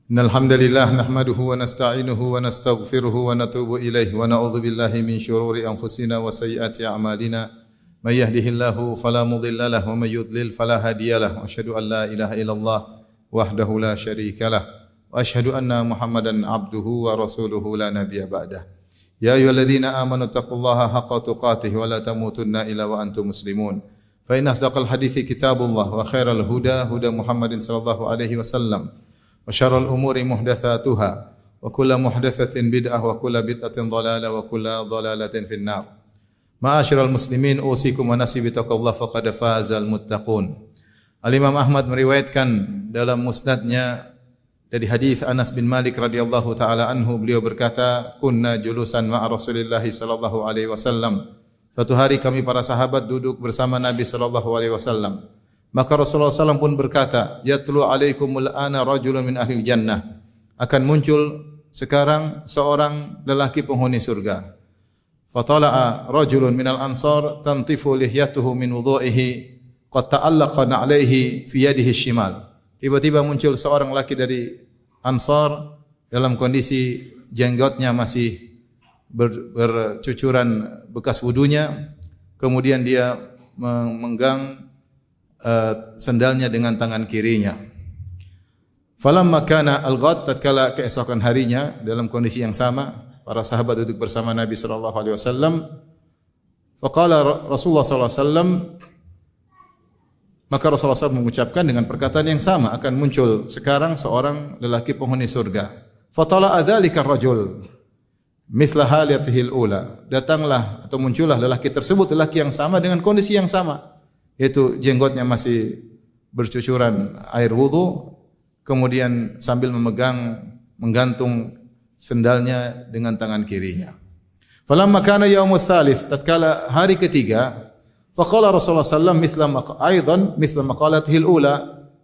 Innal hamdalillah nahmaduhu wa nasta'inuhu wa nastaghfiruhu wa natubu ilaihi wa na'udzu billahi min shururi anfusina wa sayyiati a'malina. May yahdihillahu fala mudilla lahu wa may yudlil fala hadiyalah. Wa asyhadu an la ilaha illallah wahdahu la syarikalah wa asyhadu anna Muhammadan abduhu wa rasuluhu la nabiyya ba'dah. Ya ayyuhalladzina amanu taqullaha haqqa tuqatih wa la tamutunna illa wa antum muslimun. Fa inna asdaqal hadithi kitabullah wa khairal huda huda Muhammadin sallallahu alaihi wasallam. Wa syarrul umuri muhdatsatuha wa kullu muhdatsatin bid'ah wa kullu bid'atin dhalalah wa kullu dhalalatin finnar. Ma'asyiral muslimin usikum wa nafsi bittaqwallahi faqad fazal muttaqun. Al-Imam Ahmad meriwayatkan dalam musnadnya dari hadis Anas bin Malik radhiyallahu taala anhu, beliau berkata, "Kunna julusan ma'a Rasulillah sallallahu alaihi wasallam." Suatu hari kami para sahabat duduk bersama Nabi sallallahu alaihi wasallam. Maka Rasulullah SAW pun berkata, "Yatlu alaikumul ana rajulun min ahlil jannah." Akan muncul sekarang seorang lelaki penghuni surga. Fatala'a rajulun minal ansar tantifu lihyatuhu min wudhu'ihi qad ta'allaqa na'alaihi fi yadihi shimal. Tiba-tiba muncul seorang lelaki dari Ansar dalam kondisi jenggotnya masih bercucuran bekas wudunya. Kemudian dia memegang sendalnya dengan tangan kirinya. Falamma kana al-ghad, tatkala keesokan harinya dalam kondisi yang sama, para sahabat duduk bersama Nabi sallallahu alaihi wasallam. Faqala Rasulullah sallallahu alaihi wasallam, maka Rasulullah SAW mengucapkan dengan perkataan yang sama, akan muncul sekarang seorang lelaki penghuni surga. Fatala adzalika ar-rajul mithla halatihi al-ula. Datanglah atau muncullah lelaki tersebut, lelaki yang sama dengan kondisi yang sama, yaitu jenggotnya masih bercucuran air wudu, kemudian sambil menggantung sendalnya dengan tangan kirinya. Falamma kana yaumul tsalits, tatkala hari ketiga, faqala Rasulullah sallallahu mithla maqalatihi al-ula.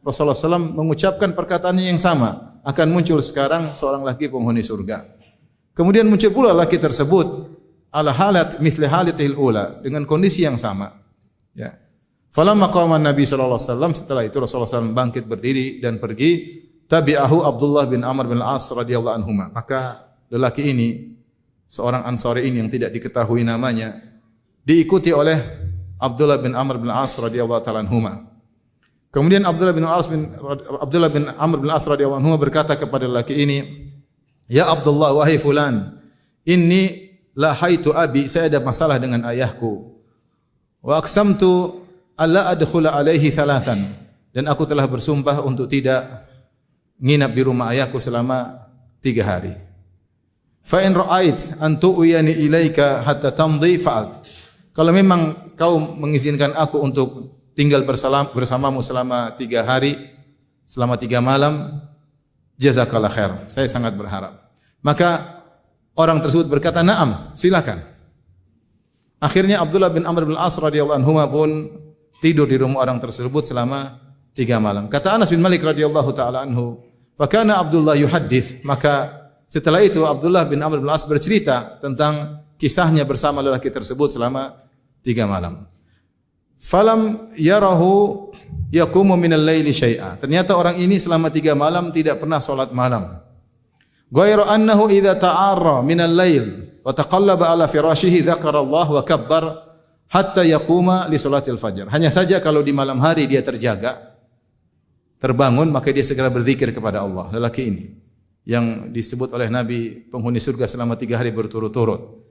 Rasulullah sallallahu mengucapkan perkataannya yang sama, akan muncul sekarang seorang laki penghuni surga. Kemudian muncul pula laki tersebut ala halat mithli halatihi al-ula, dengan kondisi yang sama. Ya. Falamma qama Nabi sallallahu alaihi wasallam, setelah itu Rasulullah SAW bangkit berdiri dan pergi. Tabi'ahu Abdullah bin Amr bin Al-As radhiyallahu anhuma. Maka lelaki ini, seorang Ansari ini yang tidak diketahui namanya, diikuti oleh Abdullah bin Amr bin Al-As radhiyallahu taala anhuma. Kemudian Abdullah bin Amr bin Al-As radhiyallahu anhuma berkata kepada lelaki ini, "Ya Abdullah, wahai fulan, inni la haitu abi, saya ada masalah dengan ayahku. Wa aqsamtu alla adkhula alaihi thalathan, dan aku telah bersumpah untuk tidak nginap di rumah ayahku selama 3 hari. Fa in ra'ait an tu'yani ilaika hatta tamdi fa'alt." Kalau memang kau mengizinkan aku untuk tinggal bersamamu selama 3 hari, selama 3 malam, jazakallah khair, saya sangat berharap. Maka orang tersebut berkata, "Na'am, silakan." Akhirnya Abdullah bin Amr bin Al-As radhiyallahu anhu pun tidur di rumah orang tersebut selama 3 malam. Kata Anas bin Malik radhiyallahu taala anhu, "Fa kana Abdullah yuhaddits." Maka setelah itu Abdullah bin Amr bin Al-As bercerita tentang kisahnya bersama lelaki tersebut selama 3 malam. Falam yarahu yaqumu minal laili syai'a. Ternyata orang ini selama 3 malam tidak pernah salat malam. Ghairu annahu idza ta'arra minal lail wa taqallaba ala firashihi dzakara Allah wa kabbar hatta yaquma li salatil fajar. Hanya saja kalau di malam hari dia terjaga, terbangun, maka dia segera berzikir kepada Allah. Lelaki ini yang disebut oleh Nabi penghuni surga selama 3 hari berturut-turut.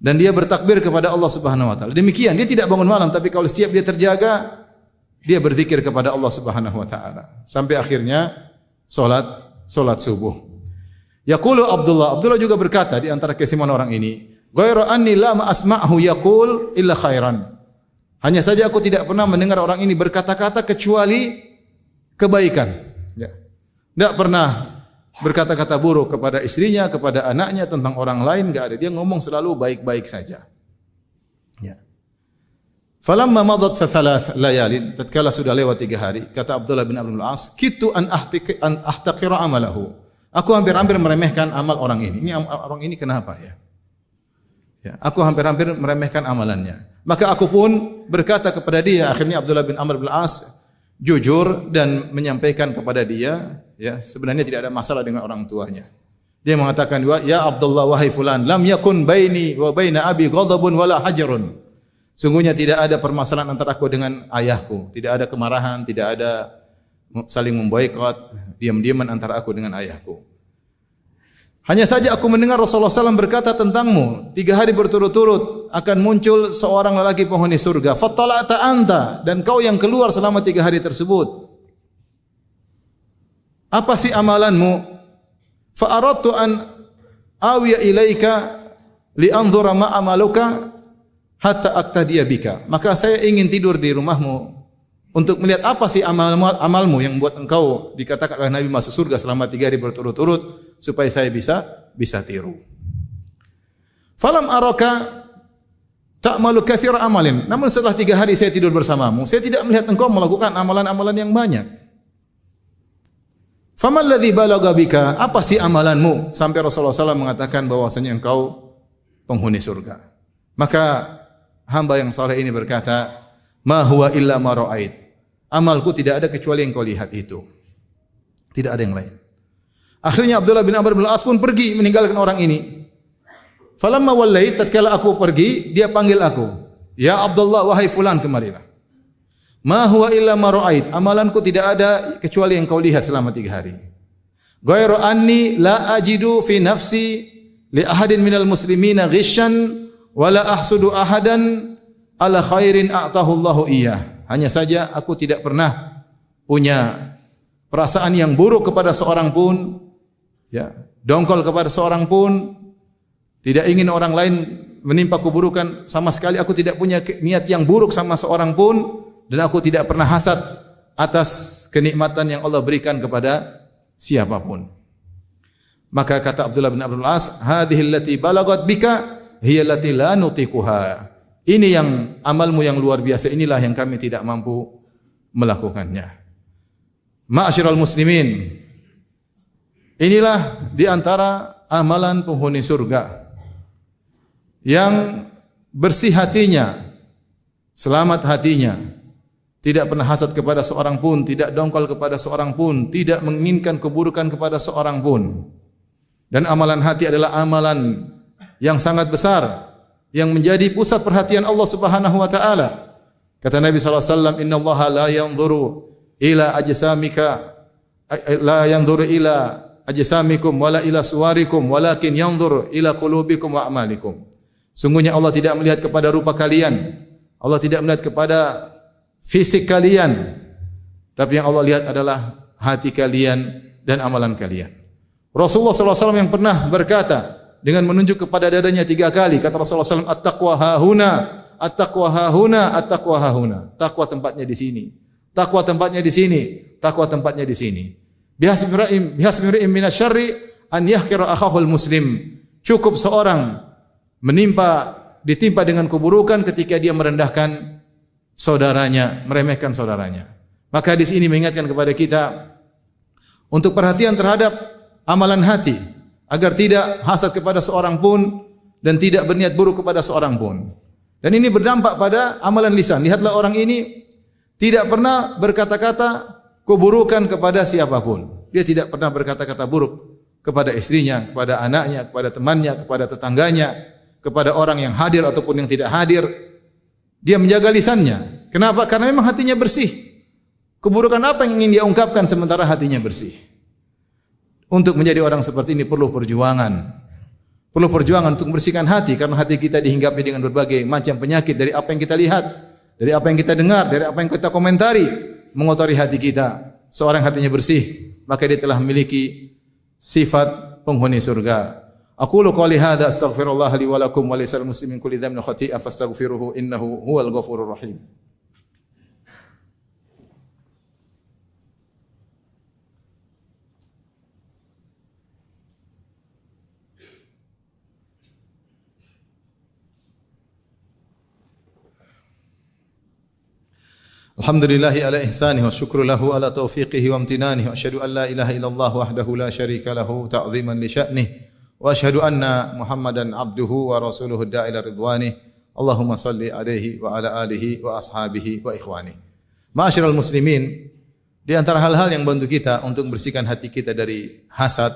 Dan dia bertakbir kepada Allah Subhanahu wa taala. Demikian, dia tidak bangun malam, tapi kalau setiap dia terjaga, dia berzikir kepada Allah Subhanahu wa taala sampai akhirnya salat subuh. Yaqulu Abdullah juga berkata di antara keistimewaan orang ini, "Ghairu anni la asma'hu yaqul illa khairan." Hanya saja aku tidak pernah mendengar orang ini berkata-kata kecuali kebaikan. Ya. Tidak pernah berkata-kata buruk kepada istrinya, kepada anaknya, tentang orang lain, enggak ada. Dia ngomong selalu baik-baik saja. Ya. Falamma madat thalath layalin, tatkala sudah lewat 3 hari, kata Abdullah bin Amr bin Al-As, "Kitu an ahtaqira amalahu." Aku hampir-hampir meremehkan amal orang ini. Ini orang ini kenapa ya? Ya, aku hampir-hampir meremehkan amalannya. Maka aku pun berkata kepada dia, akhirnya Abdullah bin Amr bin Al-As jujur dan menyampaikan kepada dia, Ya, sebenarnya tidak ada masalah dengan orang tuanya. Dia mengatakan, "Ya Abdullah wahai fulan, lam yakun baini wa baina abi ghadabun wala hajarun." Sungguhnya tidak ada permasalahan antara aku dengan ayahku, tidak ada kemarahan, tidak ada saling memboikot, diam-diaman antara aku dengan ayahku. Hanya saja aku mendengar Rasulullah SAW berkata tentangmu, 3 hari berturut-turut akan muncul seorang lelaki penghuni surga. Fattala'ta anta, dan kau yang keluar selama 3 hari tersebut. Apa sih amalanmu? Fa'aradtu an awiya ilaika li'anzura ma amaluka hatta aqtadiya bika. Maka saya ingin tidur di rumahmu untuk melihat apa sih amalmu yang buat engkau dikatakan oleh Nabi masuk surga selama 3 hari berturut-turut, supaya saya bisa tiru. Falam araka ta'malu katsira amalin. Namun setelah 3 hari saya tidur bersamamu, saya tidak melihat engkau melakukan amalan-amalan yang banyak. Famal ladzi balagha bika? Apa sih amalanmu sampai Rasulullah SAW mengatakan bahwasanya engkau penghuni surga? Maka hamba yang saleh ini berkata, "Ma huwa illa ma ra'ait." Amalku tidak ada kecuali yang kau lihat itu. Tidak ada yang lain. Akhirnya Abdullah bin Amr bin Al-As pun pergi meninggalkan orang ini. Falamma wallait, tatkala aku pergi, dia panggil aku. "Ya Abdullah, wahai fulan, kemarilah." "Ma huwa illa ma ra'ait." Amalanku tidak ada kecuali yang kau lihat selama 3 hari. "Ghairu anni la ajidu fi nafsi li ahadin minal muslimina ghishan wa la ahsudu ahadan ala khairin a'tahu Allahu iyyah." Hanya saja aku tidak pernah punya perasaan yang buruk kepada seorang pun, ya, dongkol kepada seorang pun, tidak ingin orang lain menimpa keburukan sama sekali. Aku tidak punya niat yang buruk sama seorang pun, dan aku tidak pernah hasad atas kenikmatan yang Allah berikan kepada siapapun. Maka kata Abdullah bin Abdul As, "Hadhihi allati balagat bika hiya allati la nutiquha." Ini yang amalmu yang luar biasa, inilah yang kami tidak mampu melakukannya. Ma'asyiral muslimin, inilah di antara amalan penghuni surga yang bersih hatinya, selamat hatinya, tidak pernah hasad kepada seorang pun, tidak dongkol kepada seorang pun, tidak menginginkan keburukan kepada seorang pun. Dan amalan hati adalah amalan yang sangat besar, yang menjadi pusat perhatian Allah Subhanahu wa taala. Kata Nabi sallallahu alaihi wasallam, "Innallaha la yanzuru ila ajsamika la yanzuru ila ajsamikum wala ila suwarikum walakin yanzuru ila qulubikum wa a'malikum." Sungguhnya Allah tidak melihat kepada rupa kalian, Allah tidak melihat kepada fisik kalian, tapi yang Allah lihat adalah hati kalian dan amalan kalian. Rasulullah sallallahu alaihi wasallam yang pernah berkata dengan menunjuk kepada dadanya 3 kali, kata Rasulullah SAW, "At-taqwa hahuna, at-taqwa hahuna, at-taqwa hahuna." Takwa tempatnya di sini. Takwa tempatnya di sini. Takwa tempatnya di sini. Bihasbi minasyarri an yahqira akhahul muslim. Cukup seorang ditimpa dengan keburukan ketika dia merendahkan saudaranya, meremehkan saudaranya. Maka di sini mengingatkan kepada kita untuk perhatian terhadap amalan hati, agar tidak hasad kepada seorang pun dan tidak berniat buruk kepada seorang pun. Dan ini berdampak pada amalan lisan. Lihatlah orang ini tidak pernah berkata-kata keburukan kepada siapapun. Dia tidak pernah berkata-kata buruk kepada istrinya, kepada anaknya, kepada temannya, kepada tetangganya, kepada orang yang hadir ataupun yang tidak hadir. Dia menjaga lisannya. Kenapa? Karena memang hatinya bersih. Keburukan apa yang ingin dia ungkapkan sementara hatinya bersih? Untuk menjadi orang seperti ini perlu perjuangan. Perlu perjuangan untuk membersihkan hati, karena hati kita dihinggapi dengan berbagai macam penyakit dari apa yang kita lihat, dari apa yang kita dengar, dari apa yang kita komentari, mengotori hati kita. Seorang hatinya bersih, maka dia telah memiliki sifat penghuni surga. Aqulu qouli hadza astaghfirullah li wa lakum wa lisal muslimin kulli dhanbin khati'a fastaghfiruhu innahu huwal ghafurur rahim. Alhamdulillahi ala ihsanihi wa syukru lahu ala taufiqihi wa amtinanihi wa asyhadu an la ilaha illallah wahdahu la syarika lahu ta'ziman li sya'nihi wa asyhadu anna Muhammadan abduhu wa rasuluhu da'ila ridwanihi. Allahumma salli alaihi wa ala alihi wa ashabihi wa ikhwanihi. Ma'asyiral muslimin, Di antara hal-hal yang bantu kita untuk membersihkan hati kita dari hasad,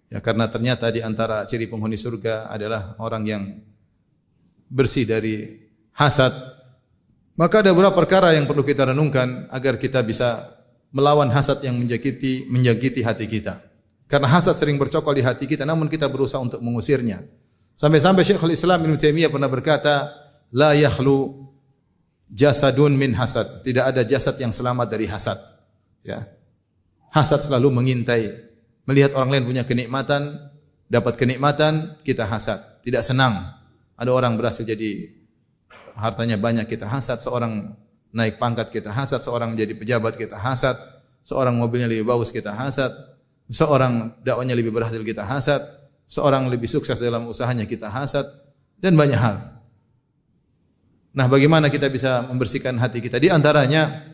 ya karena ternyata di antara ciri penghuni surga adalah orang yang bersih dari hasad. Maka ada beberapa perkara yang perlu kita renungkan agar kita bisa melawan hasad yang menjangkiti hati kita. Karena hasad sering bercokol di hati kita, namun kita berusaha untuk mengusirnya. Sampai-sampai Syekhul Islam Ibnu Taimiyah pernah berkata, la yakhlu jasadun min hasad. Tidak ada jasad yang selamat dari hasad. Ya. Hasad selalu mengintai. Melihat orang lain punya kenikmatan, dapat kenikmatan, kita hasad. Tidak senang. Ada orang berhasil jadi hartanya banyak, kita hasad. Seorang naik pangkat, kita hasad. Seorang menjadi pejabat, kita hasad. Seorang mobilnya lebih bagus, kita hasad. Seorang dakwanya lebih berhasil, kita hasad. Seorang lebih sukses dalam usahanya, kita hasad. Dan banyak hal. Nah, bagaimana kita bisa membersihkan hati kita? Di antaranya,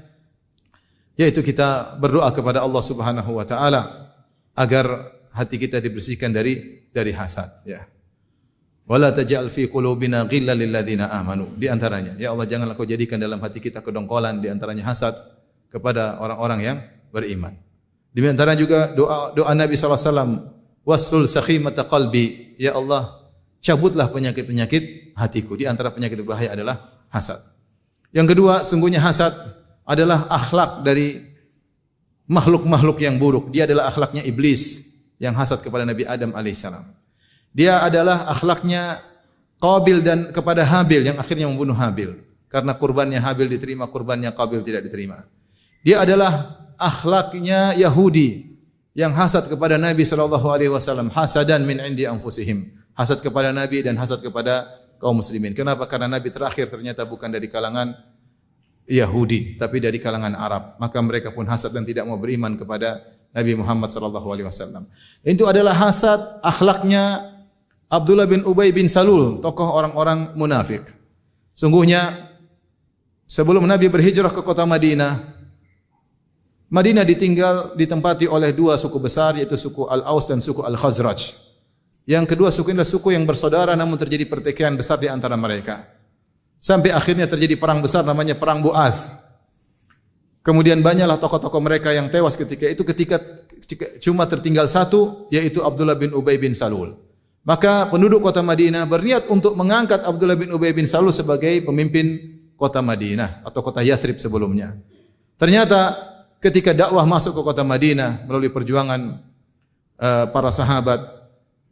yaitu kita berdoa kepada Allah Subhanahu wa taala agar hati kita dibersihkan dari hasad, ya. Wala taj'al fi qulubina ghillan lil ladzina amanu. Di antaranya, ya Allah, janganlah Kau jadikan dalam hati kita kedongkolan, di antaranya hasad kepada orang-orang yang beriman. Di antara juga doa Nabi sallallahu alaihi wasallam, waslul sakhimata qalbi. Ya Allah, cabutlah penyakit-penyakit hatiku. Di antara penyakit berbahaya adalah hasad. Yang kedua, sungguhnya hasad adalah akhlak dari makhluk-makhluk yang buruk. Dia adalah akhlaknya iblis yang hasad kepada Nabi Adam alaihissalam. Dia adalah akhlaknya Qabil dan kepada Habil yang akhirnya membunuh Habil. Karena kurbannya Habil diterima, kurbannya Qabil tidak diterima. Dia adalah akhlaknya Yahudi yang hasad kepada Nabi SAW, hasadan min indi anfusihim, hasad kepada Nabi dan hasad kepada kaum muslimin. Kenapa? Karena Nabi terakhir ternyata bukan dari kalangan Yahudi, tapi dari kalangan Arab. Maka mereka pun hasad dan tidak mau beriman kepada Nabi Muhammad SAW. Itu adalah hasad akhlaknya Abdullah bin Ubay bin Salul, tokoh orang-orang munafik. Sungguhnya sebelum Nabi berhijrah ke kota Madinah, Madinah ditempati oleh dua suku besar, yaitu suku Al-Aus dan suku Al-Khazraj. Yang kedua suku inilah suku yang bersaudara, namun terjadi pertikaian besar di antara mereka. Sampai akhirnya terjadi perang besar namanya Perang Bu'ath. Kemudian banyaklah tokoh-tokoh mereka yang tewas ketika cuma tertinggal satu, yaitu Abdullah bin Ubay bin Salul. Maka penduduk kota Madinah berniat untuk mengangkat Abdullah bin Ubay bin Salul sebagai pemimpin kota Madinah atau kota Yathrib sebelumnya. Ternyata ketika dakwah masuk ke kota Madinah melalui perjuangan para sahabat,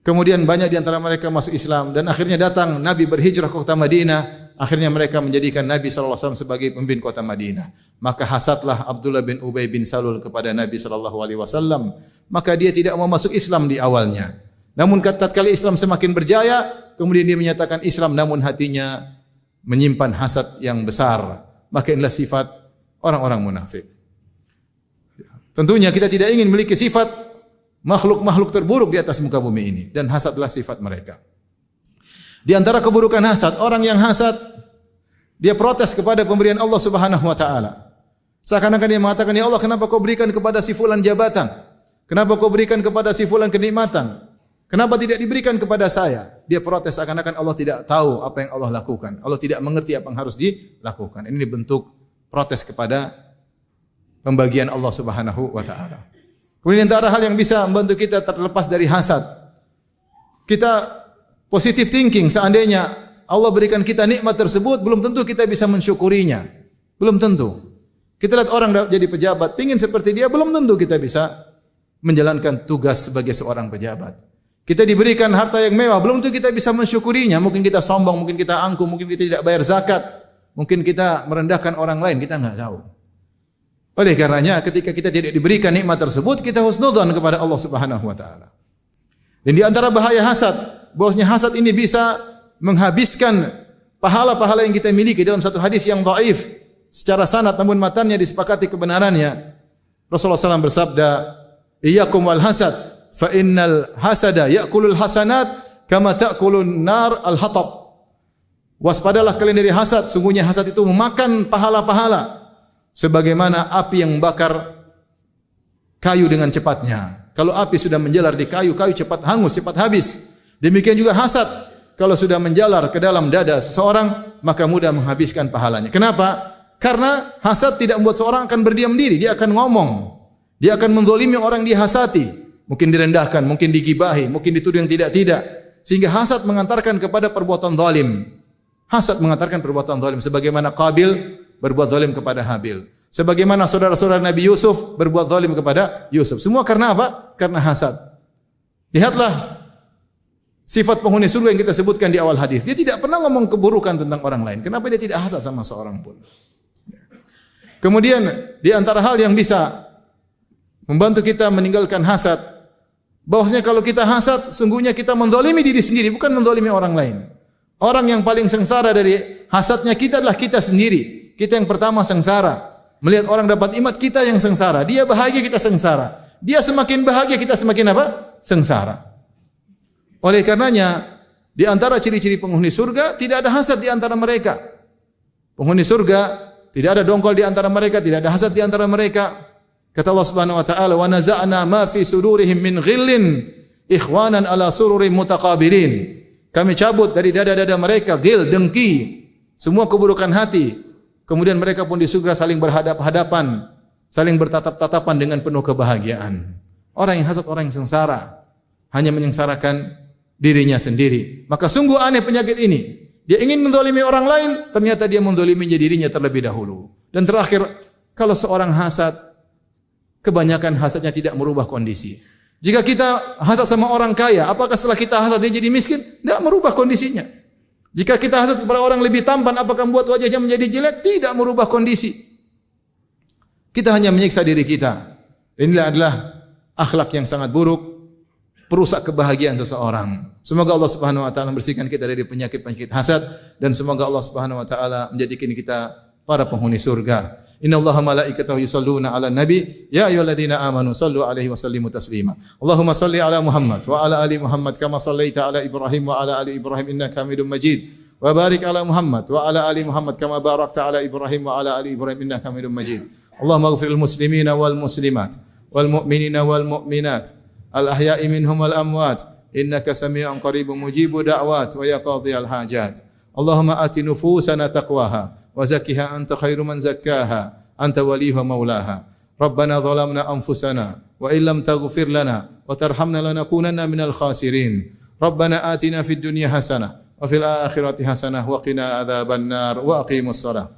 kemudian banyak di antara mereka masuk Islam dan akhirnya datang Nabi berhijrah ke kota Madinah. Akhirnya mereka menjadikan Nabi SAW sebagai pemimpin kota Madinah. Maka hasadlah Abdullah bin Ubay bin Salul kepada Nabi SAW. Maka dia tidak mau masuk Islam di awalnya. Namun tatkala Islam semakin berjaya, kemudian dia menyatakan Islam, namun hatinya menyimpan hasad yang besar. Maka inilah sifat orang-orang munafik. Tentunya kita tidak ingin memiliki sifat makhluk-makhluk terburuk di atas muka bumi ini, dan hasadlah sifat mereka. Di antara keburukan hasad, orang yang hasad dia protes kepada pemberian Allah Subhanahu wa taala. Seakan-akan dia mengatakan, "Ya Allah, kenapa Kau berikan kepada si fulan jabatan? Kenapa Kau berikan kepada si fulan kenikmatan? Kenapa tidak diberikan kepada saya?" Dia protes seakan-akan Allah tidak tahu apa yang Allah lakukan. Allah tidak mengerti apa yang harus dilakukan. Ini bentuk protes kepada pembagian Allah Subhanahu wa taala. Kemudian antara hal yang bisa membantu kita terlepas dari hasad, kita positive thinking. Seandainya Allah berikan kita nikmat tersebut, belum tentu kita bisa mensyukurinya. Belum tentu. Kita lihat orang jadi pejabat, pingin seperti dia, belum tentu kita bisa menjalankan tugas sebagai seorang pejabat. Kita diberikan harta yang mewah, belum tentu kita bisa mensyukurinya. Mungkin kita sombong, mungkin kita angkuh, mungkin kita tidak bayar zakat, mungkin kita merendahkan orang lain, kita enggak tahu. Oleh karenanya ketika kita tidak diberikan nikmat tersebut, kita husnudzon kepada Allah Subhanahu wa taala. Dan di antara bahaya hasad, bahwasanya hasad ini bisa menghabiskan pahala-pahala yang kita miliki. Dalam satu hadis yang dhaif secara sanad namun matannya disepakati kebenarannya, Rasulullah SAW bersabda, "Iyyakum wal hasad, fa innal hasada ya'kulul hasanat kama ta'kulun nar al-hatab." Waspadalah kalian dari hasad, sungguhnya hasad itu memakan pahala-pahala sebagaimana api yang membakar kayu dengan cepatnya. Kalau api sudah menjalar di kayu, kayu cepat hangus, cepat habis. Demikian juga hasad, kalau sudah menjalar ke dalam dada seseorang, maka mudah menghabiskan pahalanya. Kenapa? Karena hasad tidak membuat seorang akan berdiam diri, dia akan ngomong. Dia akan menzalimi orang yang dihasati. Mungkin direndahkan, mungkin digibahi, mungkin dituduh yang tidak-tidak. Sehingga hasad mengantarkan kepada perbuatan zalim. Hasad mengantarkan perbuatan zalim. Sebagaimana Qabil berbuat zalim kepada Habil. Sebagaimana saudara-saudara Nabi Yusuf berbuat zalim kepada Yusuf. Semua karena apa? Karena hasad. Lihatlah sifat penghuni surga yang kita sebutkan di awal hadis. Dia tidak pernah ngomong keburukan tentang orang lain. Kenapa dia tidak hasad sama seorang pun? Kemudian di antara hal yang bisa membantu kita meninggalkan hasad, bahwasanya kalau kita hasad, sungguhnya kita menzalimi diri sendiri, bukan menzalimi orang lain. Orang yang paling sengsara dari hasadnya kita adalah kita sendiri. Kita yang pertama sengsara. Melihat orang dapat nikmat, kita yang sengsara. Dia bahagia, kita sengsara. Dia semakin bahagia, kita semakin apa? Sengsara. Oleh karenanya, di antara ciri-ciri penghuni surga, tidak ada hasad di antara mereka. Penghuni surga, tidak ada dongkol di antara mereka, tidak ada hasad di antara mereka. Kata Allah Subhanahu wa taala, "Wa naza'na ma fi sudurihim min ghillin ikhwanan ala sururin mutaqabilin." Kami cabut dari dada-dada mereka ghil, dengki, semua keburukan hati. Kemudian mereka pun di surga saling berhadap-hadapan, saling bertatap-tatapan dengan penuh kebahagiaan. Orang yang hasad, orang yang sengsara, hanya menyengsarakan dirinya sendiri. Maka sungguh aneh penyakit ini. Dia ingin menzalimi orang lain, ternyata dia menzaliminya dirinya terlebih dahulu. Dan terakhir, kalau seorang hasad, kebanyakan hasadnya tidak merubah kondisi. Jika kita hasad sama orang kaya, apakah setelah kita hasad dia jadi miskin? Tidak merubah kondisinya. Jika kita hasad kepada orang lebih tampan, apakah membuat wajahnya menjadi jelek? Tidak merubah kondisi. Kita hanya menyiksa diri kita. Inilah adalah akhlak yang sangat buruk, perusak kebahagiaan seseorang. Semoga Allah Subhanahu wa taala membersihkan kita dari penyakit-penyakit hasad dan semoga Allah Subhanahu wa taala menjadikan kita para penghuni surga. Innallaha malaikatahu yusholluna 'alan nabi ya ayyuhalladzina amanu shallu 'alaihi wa sallimu taslima. Allahumma shalli 'ala Muhammad wa 'ala ali Muhammad kama shallaita 'ala Ibrahim wa 'ala ali Ibrahim innaka Hamidum Majid. Wa barik 'ala Muhammad wa 'ala ali Muhammad kama barakta 'ala Ibrahim wa 'ala ali Ibrahim innaka Hamidum Majid. Allahumma ighfir lil muslimina wal muslimat wal mu'minina wal mu'minat al ahya'i minhum wal amwat innaka sami'un qaribun mujibud da'wat wa ya qadhiyal hajat. Allahumma ati nufusana taqwaha wa zakkiha anta khairu man zakkaha anta waliyuha maulaha. Rabbana zalamna anfusana wa illam taghfir lana wa tarhamna lanakunanna minal khasirin. Rabbana atina fid dunya hasanah wa fil akhirati hasanah wa qina adzabannar wa aqimus shalah.